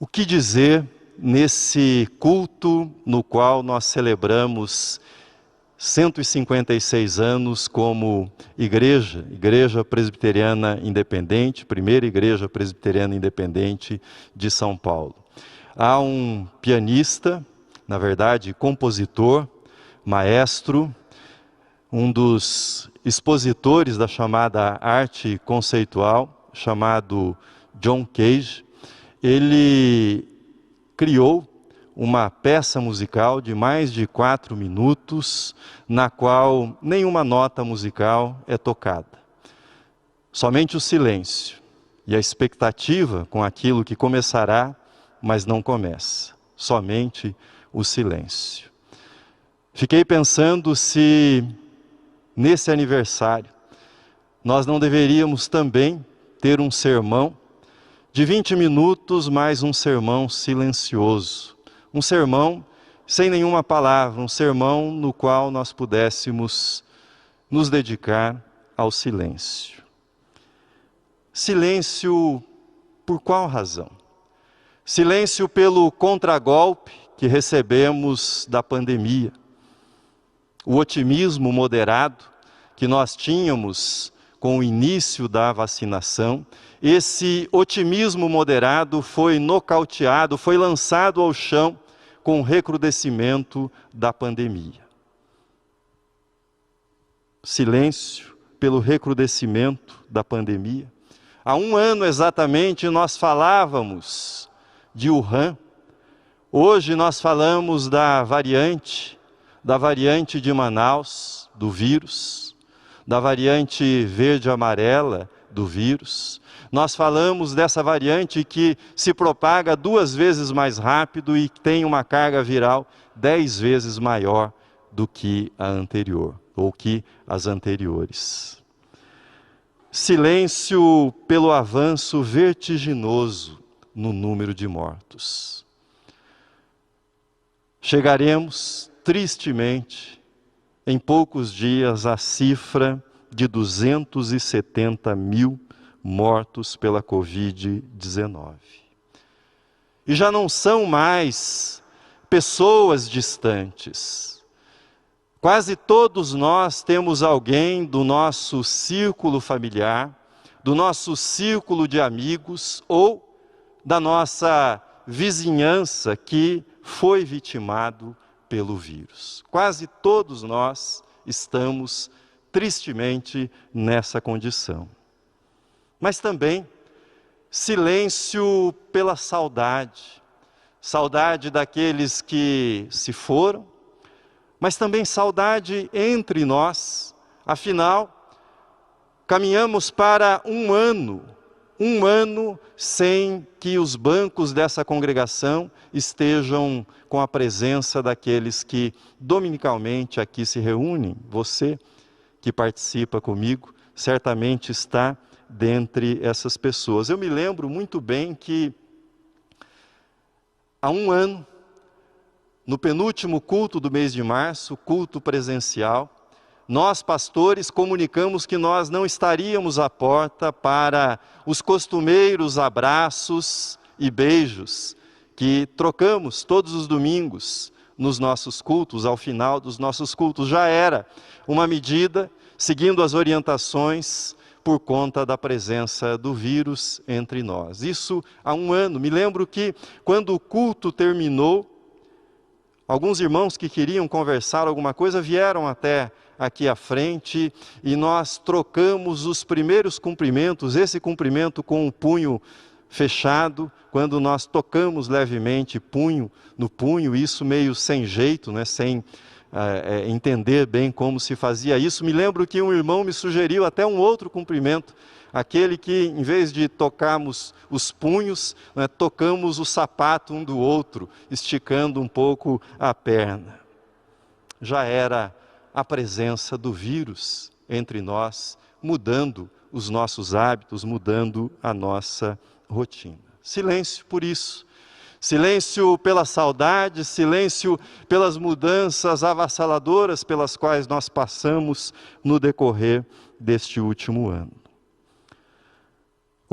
O que dizer nesse culto no qual nós celebramos 156 anos como Igreja Presbiteriana Independente, primeira Igreja Presbiteriana Independente de São Paulo? Há um pianista, na verdade, compositor, maestro, um dos expositores da chamada arte conceitual, chamado John Cage. Ele criou uma peça musical de mais de 4 minutos, na qual nenhuma nota musical é tocada. Somente o silêncio e a expectativa com aquilo que começará, mas não começa. Somente o silêncio. Fiquei pensando se nesse aniversário nós não deveríamos também ter um sermão de 20 minutos, mais um sermão silencioso. Um sermão sem nenhuma palavra, um sermão no qual nós pudéssemos nos dedicar ao silêncio. Silêncio por qual razão? Silêncio pelo contragolpe que recebemos da pandemia. O otimismo moderado que nós tínhamos com o início da vacinação, esse otimismo moderado foi nocauteado, foi lançado ao chão com o recrudescimento da pandemia. Silêncio pelo recrudescimento da pandemia. Há 1 ano exatamente nós falávamos de Wuhan. Hoje nós falamos da variante de Manaus, do vírus, da variante verde-amarela do vírus. Nós falamos dessa variante que se propaga 2 vezes mais rápido e tem uma carga viral 10 vezes maior do que a anterior, ou que as anteriores. Silêncio pelo avanço vertiginoso no número de mortos. Chegaremos, tristemente, em poucos dias, à cifra de 270 mil mortos pela Covid-19. E já não são mais pessoas distantes. Quase todos nós temos alguém do nosso círculo familiar, do nosso círculo de amigos ou da nossa vizinhança que foi vitimado pelo vírus. Quase todos nós estamos tristemente nessa condição. Mas também silêncio pela saudade. Saudade daqueles que se foram, mas também saudade entre nós. Afinal, caminhamos para 1 ano sem que os bancos dessa congregação estejam com a presença daqueles que dominicalmente aqui se reúnem. Você que participa comigo certamente está dentre essas pessoas. Eu me lembro muito bem que há 1 ano, no penúltimo culto do mês de março, culto presencial, nós, pastores, comunicamos que nós não estaríamos à porta para os costumeiros abraços e beijos que trocamos todos os domingos nos nossos cultos, ao final dos nossos cultos. Já era uma medida, seguindo as orientações, por conta da presença do vírus entre nós. Isso há 1 ano. Me lembro que quando o culto terminou, alguns irmãos que queriam conversar alguma coisa vieram até aqui à frente e nós trocamos os primeiros cumprimentos, esse cumprimento com o punho fechado, quando nós tocamos levemente punho no punho, isso meio sem jeito, né, sem entender bem como se fazia isso. Me lembro que um irmão me sugeriu até um outro cumprimento, aquele que em vez de tocarmos os punhos, né, tocamos o sapato um do outro, esticando um pouco a perna. Já era a presença do vírus entre nós, mudando os nossos hábitos, mudando a nossa rotina. Silêncio por isso. Silêncio pela saudade, silêncio pelas mudanças avassaladoras pelas quais nós passamos no decorrer deste último ano.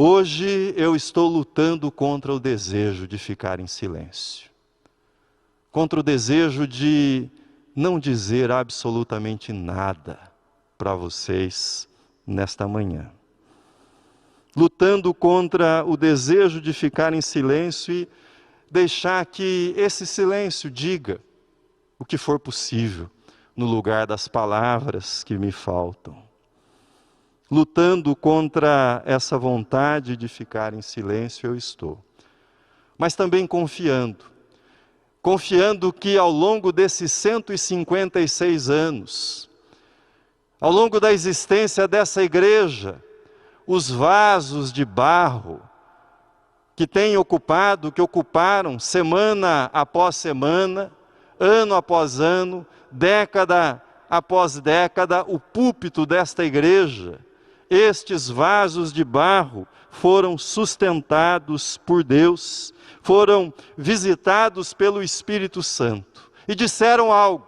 Hoje eu estou lutando contra o desejo de ficar em silêncio, contra o desejo de não dizer absolutamente nada para vocês nesta manhã. Lutando contra o desejo de ficar em silêncio e deixar que esse silêncio diga o que for possível no lugar das palavras que me faltam. Lutando contra essa vontade de ficar em silêncio eu estou. Mas também confiando que ao longo desses 156 anos, ao longo da existência dessa igreja, os vasos de barro que ocuparam semana após semana, ano após ano, década após década, o púlpito desta igreja, estes vasos de barro foram sustentados por Deus, foram visitados pelo Espírito Santo e disseram algo,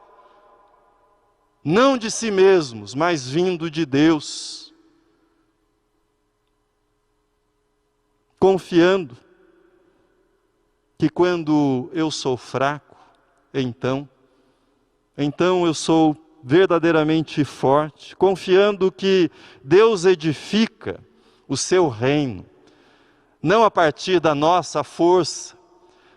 não de si mesmos, mas vindo de Deus, confiando que quando eu sou fraco, então eu sou verdadeiramente forte, confiando que Deus edifica o seu reino, não a partir da nossa força,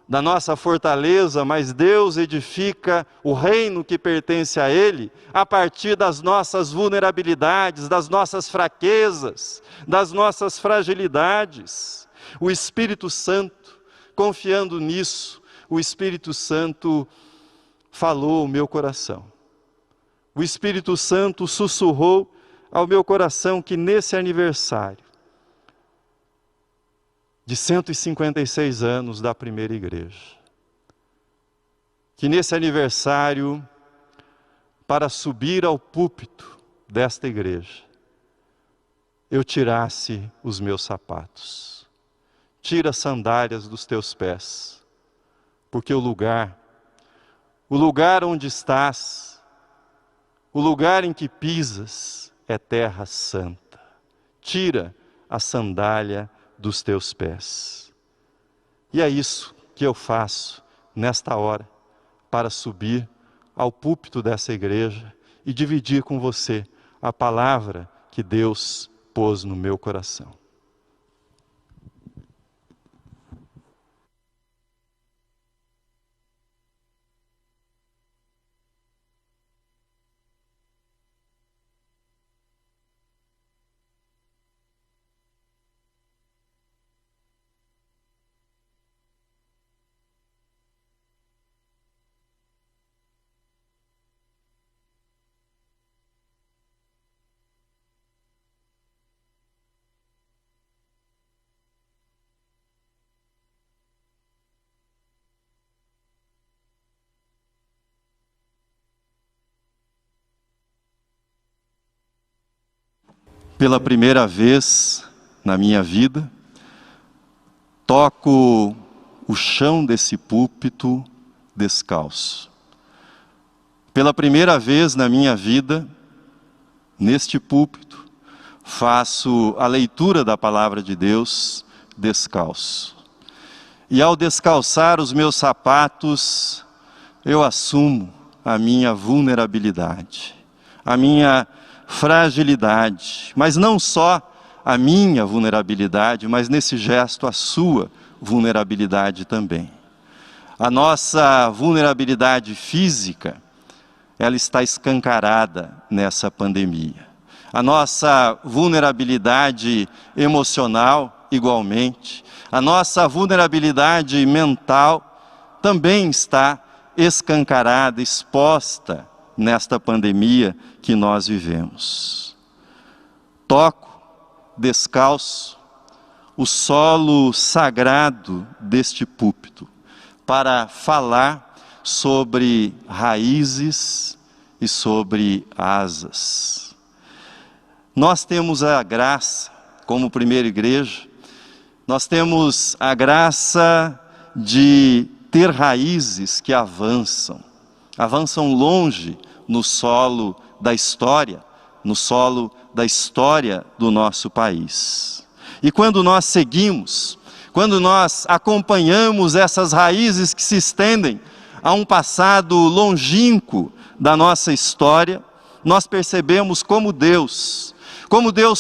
da nossa fortaleza, mas Deus edifica o reino que pertence a Ele, a partir das nossas vulnerabilidades, das nossas fraquezas, das nossas fragilidades. O Espírito Santo, confiando nisso, o Espírito Santo falou ao meu coração. O Espírito Santo sussurrou ao meu coração que nesse aniversário de 156 anos da primeira igreja, que nesse aniversário, para subir ao púlpito desta igreja, eu tirasse os meus sapatos. Tira as sandálias dos teus pés, porque o lugar onde estás, o lugar em que pisas é terra santa. Tira a sandália dos teus pés. E é isso que eu faço nesta hora, para subir ao púlpito dessa igreja e dividir com você a palavra que Deus pôs no meu coração. Pela primeira vez na minha vida, toco o chão desse púlpito descalço. Pela primeira vez na minha vida, neste púlpito, faço a leitura da palavra de Deus descalço. E ao descalçar os meus sapatos, eu assumo a minha vulnerabilidade, a minha fragilidade, mas não só a minha vulnerabilidade, mas nesse gesto a sua vulnerabilidade também. A nossa vulnerabilidade física, ela está escancarada nessa pandemia. A nossa vulnerabilidade emocional, igualmente. A nossa vulnerabilidade mental também está escancarada, exposta nesta pandemia que nós vivemos. Toco, descalço, o solo sagrado deste púlpito para falar sobre raízes e sobre asas. Nós temos a graça, como primeira igreja, nós temos a graça de ter raízes que avançam longe no solo da história, no solo da história do nosso país. E quando nós seguimos, quando nós acompanhamos essas raízes que se estendem a um passado longínquo da nossa história, nós percebemos como Deus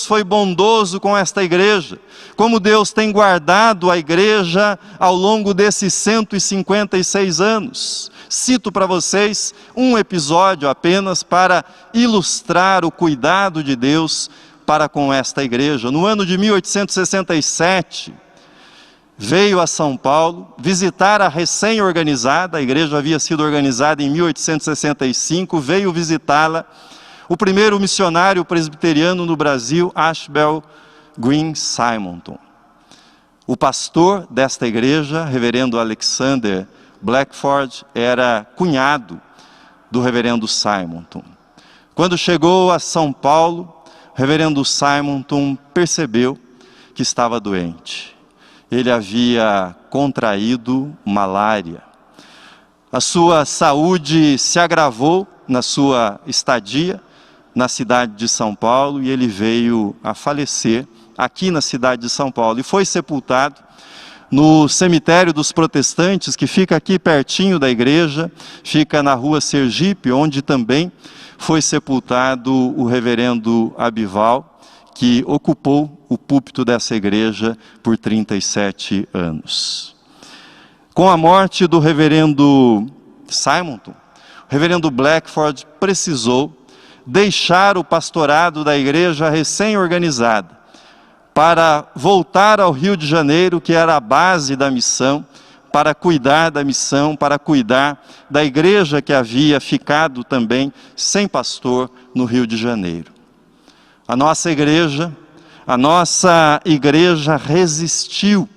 foi bondoso com esta igreja, como Deus tem guardado a igreja ao longo desses 156 anos. Cito para vocês um episódio apenas para ilustrar o cuidado de Deus para com esta igreja. No ano de 1867, veio a São Paulo visitar a recém-organizada, a igreja havia sido organizada em 1865, veio visitá-la o primeiro missionário presbiteriano no Brasil, Ashbel Green Simonton. O pastor desta igreja, reverendo Alexander Blackford, era cunhado do reverendo Simonton. Quando chegou a São Paulo, o reverendo Simonton percebeu que estava doente. Ele havia contraído malária. A sua saúde se agravou na sua estadia na cidade de São Paulo e ele veio a falecer aqui na cidade de São Paulo. E foi sepultado no cemitério dos protestantes, que fica aqui pertinho da igreja, fica na rua Sergipe, onde também foi sepultado o reverendo Abival, que ocupou o púlpito dessa igreja por 37 anos. Com a morte do reverendo Simonton, o reverendo Blackford precisou deixar o pastorado da igreja recém-organizada para voltar ao Rio de Janeiro, que era a base da missão, para cuidar da missão, para cuidar da igreja que havia ficado também sem pastor no Rio de Janeiro. A nossa igreja resistiu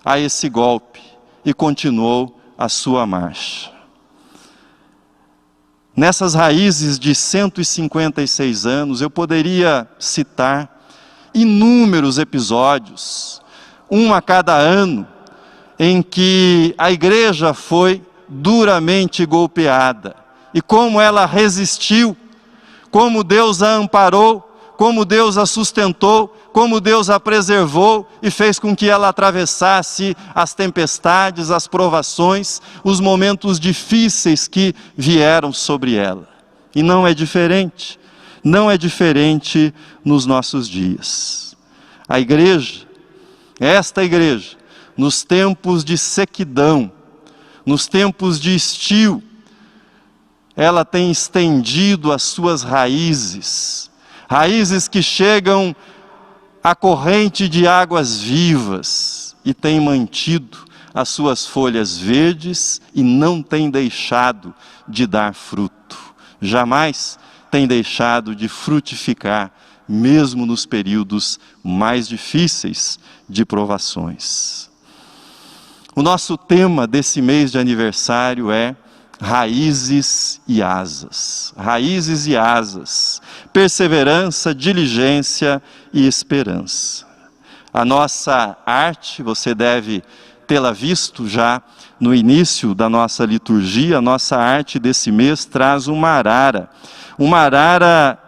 a esse golpe e continuou a sua marcha. Nessas raízes de 156 anos, eu poderia citar inúmeros episódios, um a cada ano, em que a igreja foi duramente golpeada. E como ela resistiu, como Deus a amparou, como Deus a sustentou, como Deus a preservou e fez com que ela atravessasse as tempestades, as provações, os momentos difíceis que vieram sobre ela. E não é diferente nos nossos dias. A igreja, esta igreja, nos tempos de sequidão, nos tempos de estio, ela tem estendido as suas raízes que chegam à corrente de águas vivas e tem mantido as suas folhas verdes e não tem deixado de dar fruto. Jamais tem deixado de frutificar, mesmo nos períodos mais difíceis de provações. O nosso tema desse mês de aniversário é raízes e asas. Raízes e asas. Perseverança, diligência e esperança. A nossa arte, você deve tê-la visto já no início da nossa liturgia, a nossa arte desse mês traz uma arara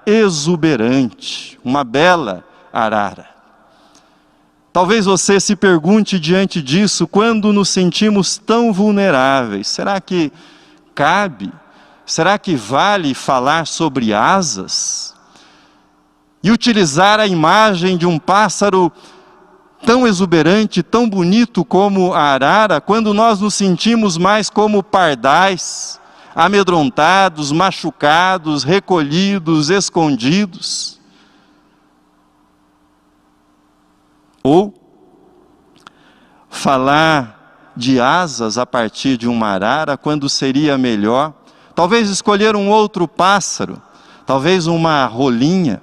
exuberante, uma bela arara. Talvez você se pergunte diante disso, quando nos sentimos tão vulneráveis, será que cabe? Será que vale falar sobre asas? E utilizar a imagem de um pássaro tão exuberante, tão bonito como a arara, quando nós nos sentimos mais como pardais, amedrontados, machucados, recolhidos, escondidos? Ou falar de asas a partir de uma arara, quando seria melhor talvez escolher um outro pássaro, talvez uma rolinha,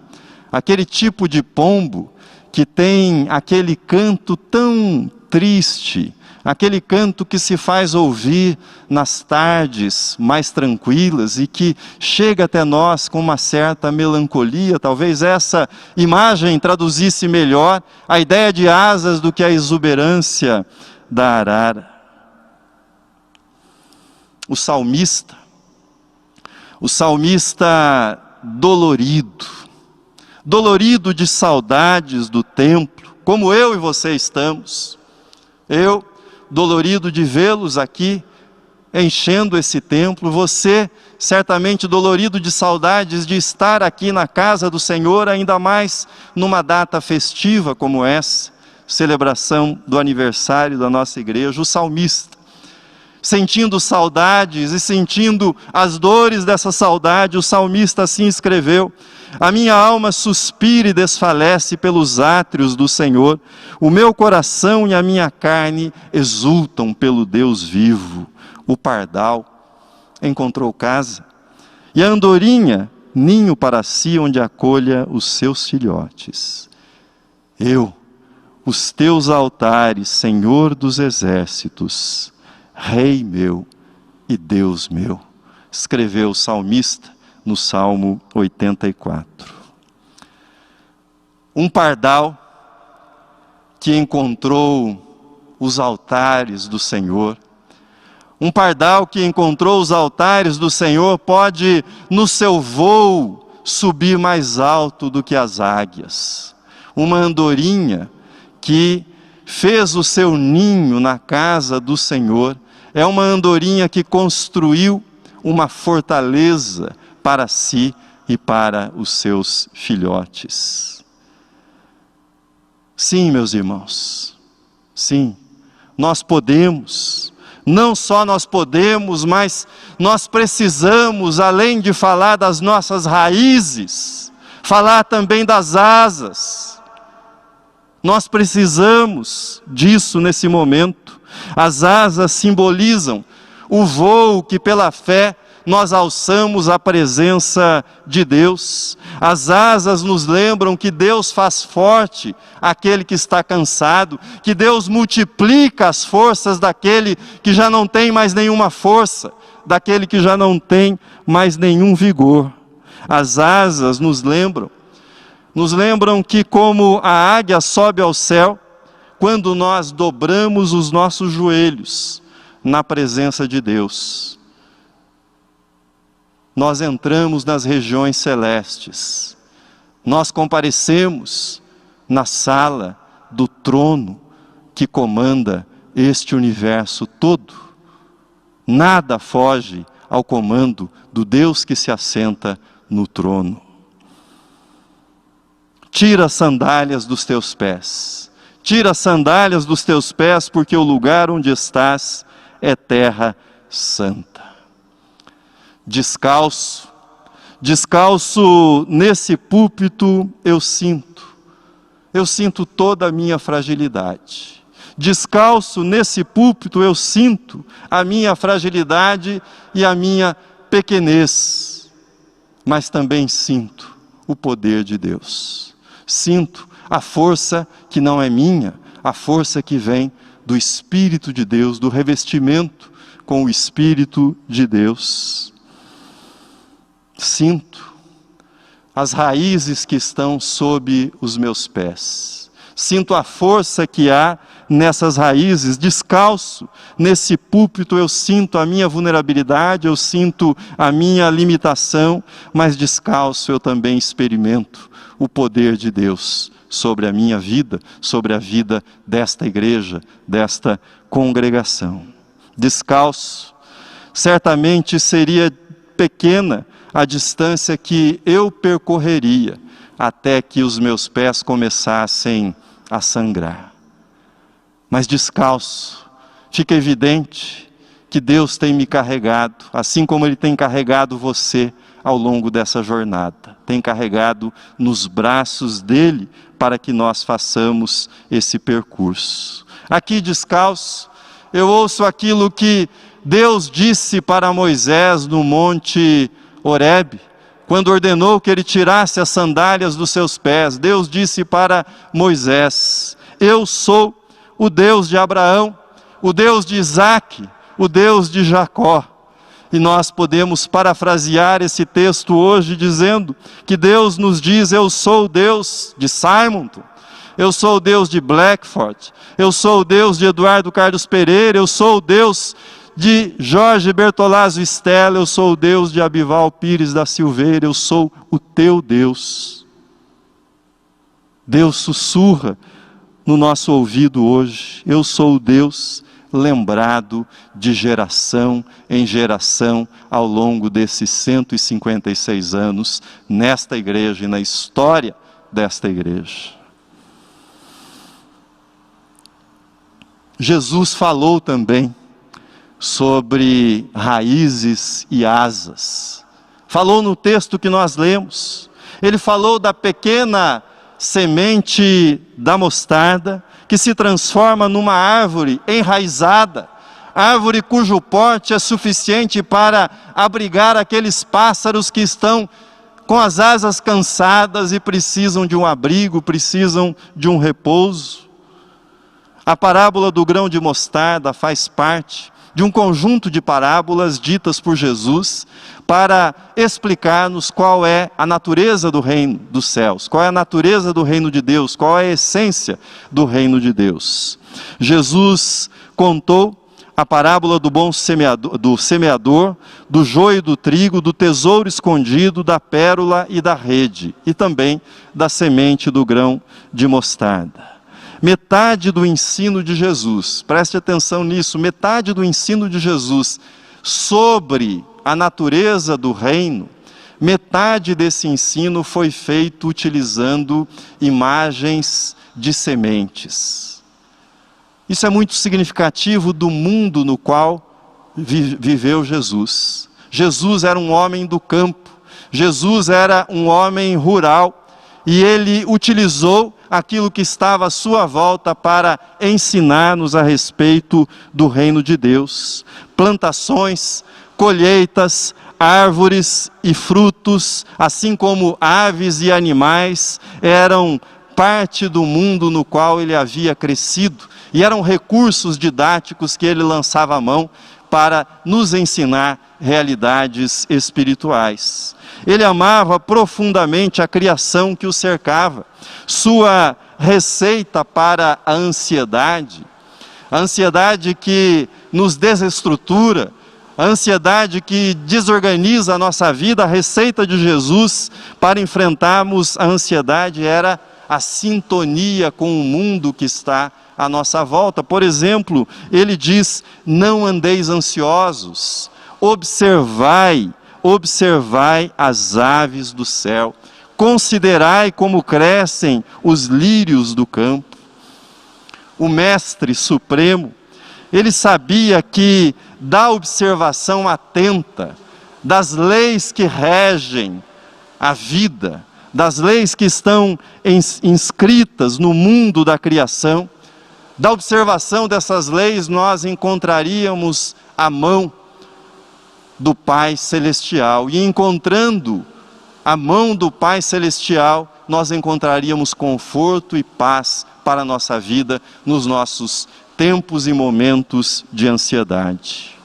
aquele tipo de pombo que tem aquele canto tão triste, aquele canto que se faz ouvir nas tardes mais tranquilas e que chega até nós com uma certa melancolia. Talvez essa imagem traduzisse melhor a ideia de asas do que a exuberância da arara. O salmista dolorido de saudades do templo, como eu e você estamos. Eu, dolorido de vê-los aqui, enchendo esse templo, você certamente dolorido de saudades de estar aqui na casa do Senhor, ainda mais numa data festiva como essa, celebração do aniversário da nossa igreja. O salmista, sentindo saudades e sentindo as dores dessa saudade, o salmista assim escreveu: a minha alma suspira e desfalece pelos átrios do Senhor, o meu coração e a minha carne exultam pelo Deus vivo. O pardal encontrou casa, e a andorinha ninho para si, onde acolha os seus filhotes. Eu, os teus altares, Senhor dos exércitos, Rei meu e Deus meu, escreveu o salmista no Salmo 84. Um pardal que encontrou os altares do Senhor, um pardal que encontrou os altares do Senhor pode, no seu voo, subir mais alto do que as águias. Uma andorinha que fez o seu ninho na casa do Senhor é uma andorinha que construiu uma fortaleza para si e para os seus filhotes. Sim, meus irmãos, sim, nós podemos. Não só nós podemos, mas nós precisamos, além de falar das nossas raízes, falar também das asas. Nós precisamos disso nesse momento. As asas simbolizam o voo que pela fé nós alçamos a presença de Deus. As asas nos lembram que Deus faz forte aquele que está cansado, que Deus multiplica as forças daquele que já não tem mais nenhuma força, daquele que já não tem mais nenhum vigor. As asas nos lembram que como a águia sobe ao céu, quando nós dobramos os nossos joelhos na presença de Deus, nós entramos nas regiões celestes, nós comparecemos na sala do trono que comanda este universo todo. Nada foge ao comando do Deus que se assenta no trono. Tira as sandálias dos teus pés, tira as sandálias dos teus pés, porque o lugar onde estás é terra santa. Descalço nesse púlpito eu sinto toda a minha fragilidade. Descalço nesse púlpito eu sinto a minha fragilidade e a minha pequenez, mas também sinto o poder de Deus. Sinto a força que não é minha, a força que vem do Espírito de Deus, do revestimento com o Espírito de Deus. Sinto as raízes que estão sob os meus pés. Sinto a força que há nessas raízes. Descalço nesse púlpito eu sinto a minha vulnerabilidade, eu sinto a minha limitação, mas descalço eu também experimento o poder de Deus sobre a minha vida, sobre a vida desta igreja, desta congregação. Descalço, certamente seria pequena a distância que eu percorreria até que os meus pés começassem a sangrar. Mas descalço, fica evidente que Deus tem me carregado, assim como Ele tem carregado você ao longo dessa jornada. Tem carregado nos braços dEle para que nós façamos esse percurso. Aqui descalço, eu ouço aquilo que Deus disse para Moisés no monte Horebe, quando ordenou que ele tirasse as sandálias dos seus pés. Deus disse para Moisés: eu sou o Deus de Abraão, o Deus de Isaque, o Deus de Jacó. E nós podemos parafrasear esse texto hoje dizendo que Deus nos diz: eu sou o Deus de Simonton, eu sou o Deus de Blackford, eu sou o Deus de Eduardo Carlos Pereira, eu sou o Deus de Jorge Bertolazzo Stella, eu sou o Deus de Abival Pires da Silveira, eu sou o teu Deus. Deus sussurra no nosso ouvido hoje: eu sou o Deus lembrado de geração em geração ao longo desses 156 anos nesta igreja e na história desta igreja. Jesus falou também sobre raízes e asas. Falou no texto que nós lemos. Ele falou da pequena semente da mostarda que se transforma numa árvore enraizada, árvore cujo porte é suficiente para abrigar aqueles pássaros que estão com as asas cansadas e precisam de um abrigo, precisam de um repouso. A parábola do grão de mostarda faz parte de um conjunto de parábolas ditas por Jesus para explicar-nos qual é a natureza do reino dos céus, qual é a natureza do reino de Deus, qual é a essência do reino de Deus. Jesus contou a parábola do bom semeador, do joio e do trigo, do tesouro escondido, da pérola e da rede, e também da semente do grão de mostarda. Metade do ensino de Jesus, preste atenção nisso, metade do ensino de Jesus sobre a natureza do reino, metade desse ensino foi feito utilizando imagens de sementes. Isso é muito significativo do mundo no qual viveu Jesus. Jesus era um homem do campo, Jesus era um homem rural, e ele utilizou aquilo que estava à sua volta para ensinar-nos a respeito do reino de Deus. Plantações, colheitas, árvores e frutos, assim como aves e animais, eram parte do mundo no qual ele havia crescido, e eram recursos didáticos que ele lançava a mão para nos ensinar realidades espirituais. Ele amava profundamente a criação que o cercava. Sua receita para a ansiedade que nos desestrutura, a ansiedade que desorganiza a nossa vida, a receita de Jesus para enfrentarmos a ansiedade era a sintonia com o mundo que está à nossa volta. Por exemplo, ele diz: não andeis ansiosos, observai as aves do céu, considerai como crescem os lírios do campo. O Mestre Supremo, ele sabia que da observação atenta das leis que regem a vida, das leis que estão inscritas no mundo da criação, da observação dessas leis nós encontraríamos a mão do Pai Celestial, e encontrando a mão do Pai Celestial, nós encontraríamos conforto e paz para a nossa vida, nos nossos tempos e momentos de ansiedade.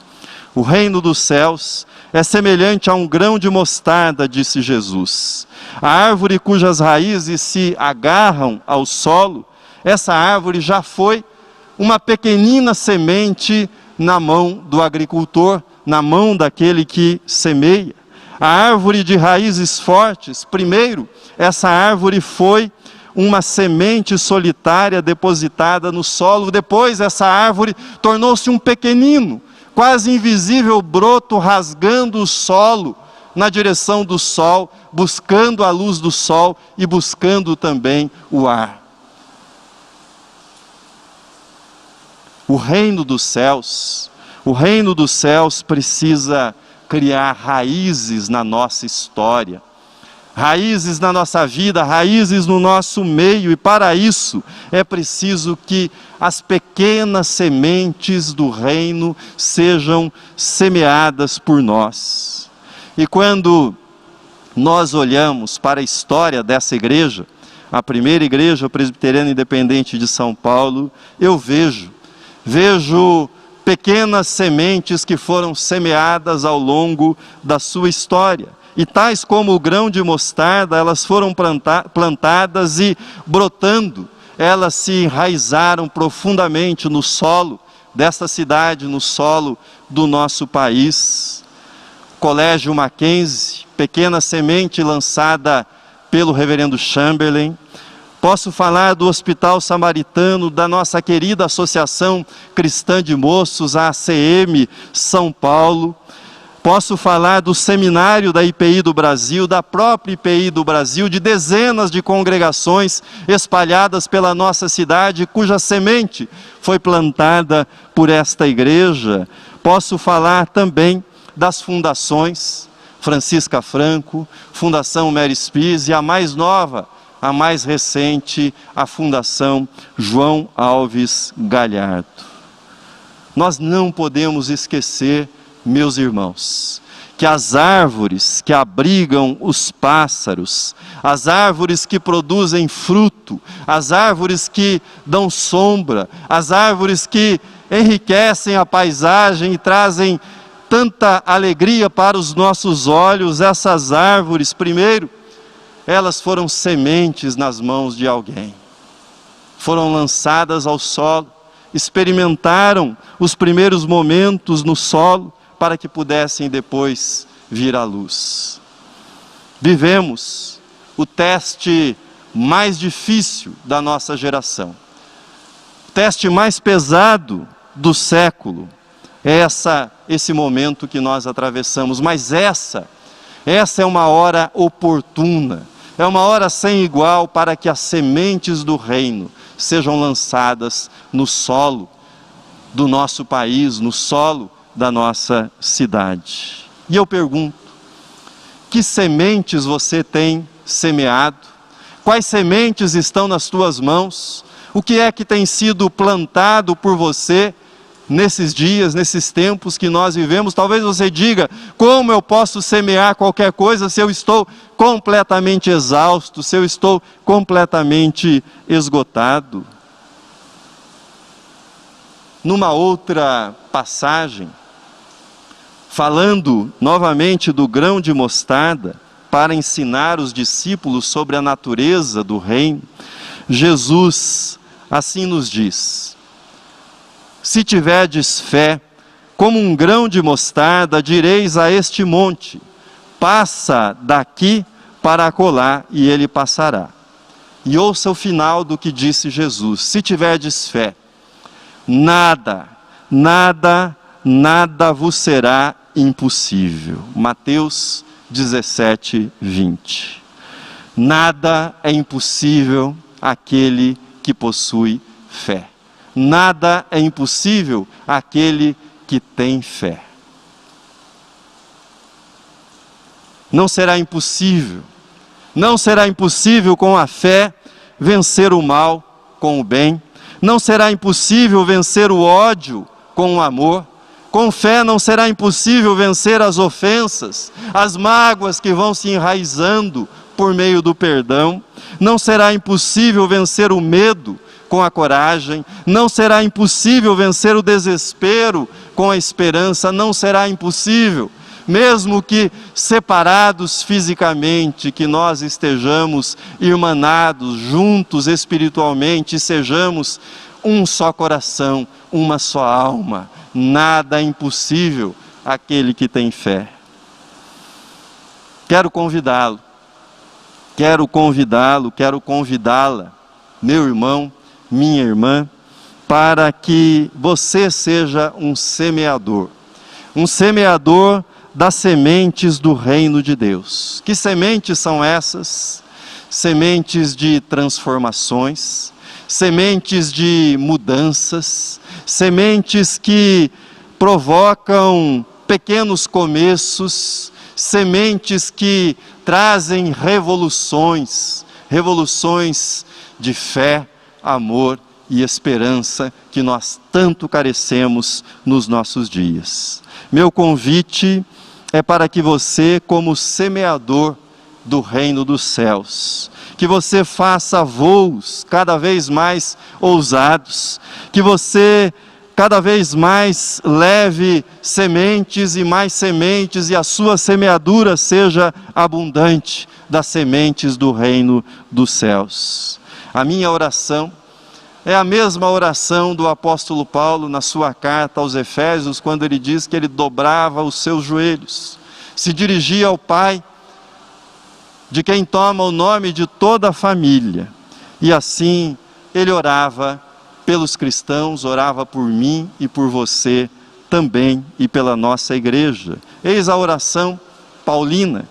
O reino dos céus é semelhante a um grão de mostarda, disse Jesus. A árvore cujas raízes se agarram ao solo, essa árvore já foi uma pequenina semente na mão do agricultor, na mão daquele que semeia. A árvore de raízes fortes, primeiro, essa árvore foi uma semente solitária depositada no solo. Depois essa árvore tornou-se um pequenino, quase invisível broto rasgando o solo na direção do sol, buscando a luz do sol e buscando também o ar. O reino dos céus precisa criar raízes na nossa história, raízes na nossa vida, raízes no nosso meio, e para isso é preciso que as pequenas sementes do reino sejam semeadas por nós. E quando nós olhamos para a história dessa igreja, a primeira igreja presbiteriana independente de São Paulo, eu vejo pequenas sementes que foram semeadas ao longo da sua história. E tais como o grão de mostarda, elas foram plantadas e brotando, elas se enraizaram profundamente no solo desta cidade, no solo do nosso país. Colégio Mackenzie, pequena semente lançada pelo reverendo Chamberlain. Posso falar do Hospital Samaritano, da nossa querida Associação Cristã de Moços, a ACM São Paulo. Posso falar do seminário da IPI do Brasil, da própria IPI do Brasil, de dezenas de congregações espalhadas pela nossa cidade, cuja semente foi plantada por esta igreja. Posso falar também das fundações, Francisca Franco, Fundação Mary Spies e a mais nova, a mais recente, a Fundação João Alves Galhardo. Nós não podemos esquecer, meus irmãos, que as árvores que abrigam os pássaros, as árvores que produzem fruto, as árvores que dão sombra, as árvores que enriquecem a paisagem e trazem tanta alegria para os nossos olhos, essas árvores, primeiro, elas foram sementes nas mãos de alguém, foram lançadas ao solo, experimentaram os primeiros momentos no solo, para que pudessem depois vir à luz. Vivemos o teste mais difícil da nossa geração, o teste mais pesado do século, é esse momento que nós atravessamos, mas essa é uma hora oportuna, é uma hora sem igual para que as sementes do reino sejam lançadas no solo do nosso país, no solo da nossa cidade. E eu pergunto, que sementes você tem semeado? Quais sementes estão nas tuas mãos? O que é que tem sido plantado por você nesses dias, nesses tempos que nós vivemos? Talvez você diga, como eu posso semear qualquer coisa se eu estou completamente exausto, se eu estou completamente esgotado? Numa outra passagem, falando novamente do grão de mostarda, para ensinar os discípulos sobre a natureza do reino, Jesus assim nos diz: se tiverdes fé, como um grão de mostarda, direis a este monte, passa daqui para acolá, e ele passará. E ouça o final do que disse Jesus: se tiverdes fé, nada vos será impossível. Mateus 17, 20. Nada é impossível àquele que possui fé. Nada é impossível àquele que tem fé. Não será impossível com a fé vencer o mal com o bem. Não será impossível vencer o ódio com o amor. Com fé não será impossível vencer as ofensas, as mágoas que vão se enraizando por meio do perdão. Não será impossível vencer o medo com a coragem. Não será impossível vencer o desespero com a esperança. Não será impossível, mesmo que separados fisicamente, que nós estejamos irmanados, juntos espiritualmente, sejamos um só coração, uma só alma. Nada é impossível àquele que tem fé. Quero convidá-lo, quero convidá-la, meu irmão, minha irmã, para que você seja um semeador das sementes do reino de Deus. Que sementes são essas? Sementes de transformações, sementes de mudanças, sementes que provocam pequenos começos, sementes que trazem revoluções de fé, amor e esperança que nós tanto carecemos nos nossos dias. Meu convite é para que você, como semeador do reino dos céus, que você faça voos cada vez mais ousados, que você cada vez mais leve sementes e a sua semeadura seja abundante das sementes do reino dos céus. A minha oração é a mesma oração do apóstolo Paulo na sua carta aos Efésios, quando ele diz que ele dobrava os seus joelhos, se dirigia ao Pai, de quem toma o nome de toda a família, E assim ele orava pelos cristãos, orava por mim e por você também e pela nossa igreja. Eis a oração paulina.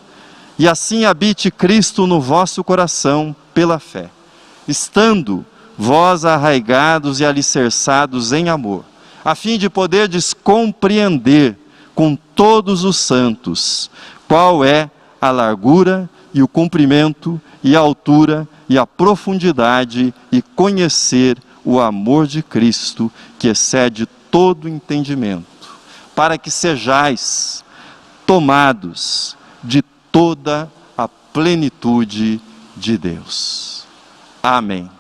E assim habite Cristo no vosso coração pela fé, estando vós arraigados e alicerçados em amor, a fim de poderdes compreender com todos os santos qual é a largura e o comprimento e a altura e a profundidade, e conhecer o amor de Cristo que excede todo entendimento, para que sejais tomados de toda a plenitude de Deus. Amém.